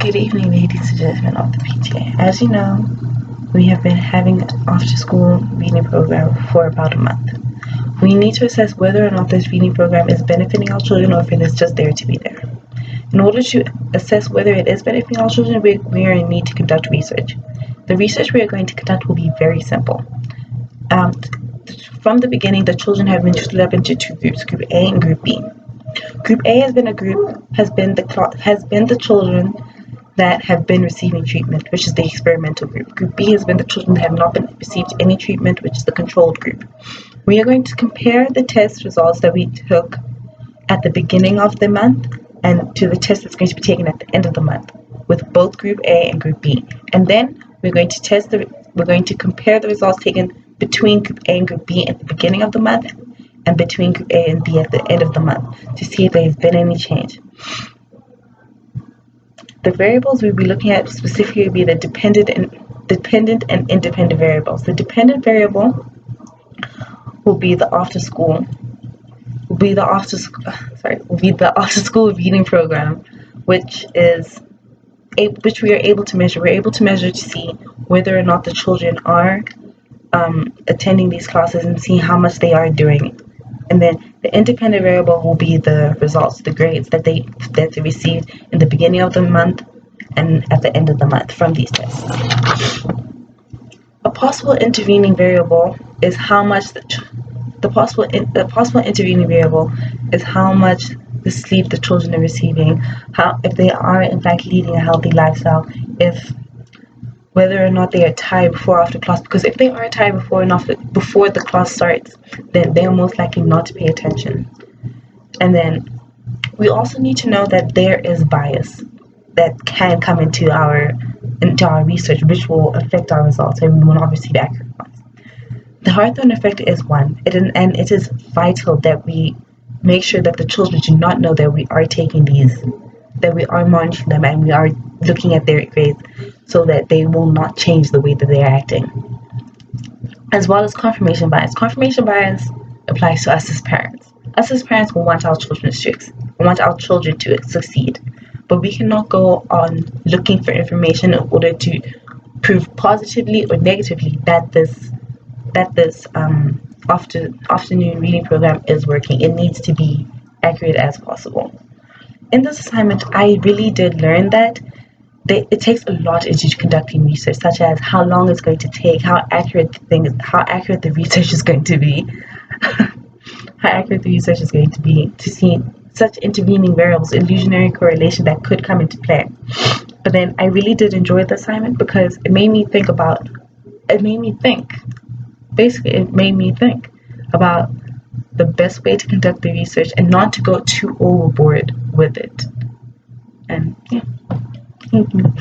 Good evening, ladies and gentlemen of the PTA. As you know, we have been having an after-school reading program for about a month. We need to assess whether or not this reading program is benefiting our children or if it is just there to be there. In order to assess whether it is benefiting our children, we are going to need to conduct research. The research we are going to conduct will be very simple. From the beginning, the children have been split up into two groups, Group A and Group B. Group A has been the children that have been receiving treatment, which is the experimental group. Group B has been the children that have not received any treatment, which is the controlled group. We are going to compare the test results that we took at the beginning of the month and to the test that's going to be taken at the end of the month with both Group A and Group B. And then we're going to compare the results taken between Group A and Group B at the beginning of the month and between Group A and B at the end of the month to see if there has been any change. The variables we'll be looking at specifically will be the dependent and independent variables. The dependent variable will be the after school reading program, which we are able to measure. We're able to measure to see whether or not the children are attending these classes and see how much they are doing. And then the independent variable will be the results, the grades that they received in the beginning of the month and at the end of the month from these tests. A possible intervening variable is how much the possible intervening variable is how much the sleep the children are receiving, if they are in fact leading a healthy lifestyle, whether or not they are tired before or after class, because if they are tired before the class starts, then they are most likely not to pay attention. And then we also need to know that there is bias that can come into our research, which will affect our results, and we will not receive accurate ones. The Hawthorne effect is one, and it is vital that we make sure that the children do not know that we are taking these, that we are monitoring them, and we are looking at their grades so that they will not change the way that they are acting. As well as confirmation bias. Confirmation bias applies to us as parents. Us as parents will want our children to succeed, but we cannot go on looking for information in order to prove positively or negatively that this afternoon reading program is working. It needs to be accurate as possible. In this assignment, I really did learn that it takes a lot into conducting research, such as how long it's going to take, how accurate the research is going to be, to see such intervening variables, illusionary correlation that could come into play. But then I really did enjoy the assignment because it made me think about the best way to conduct the research and not to go too overboard with it. And yeah. Thank you.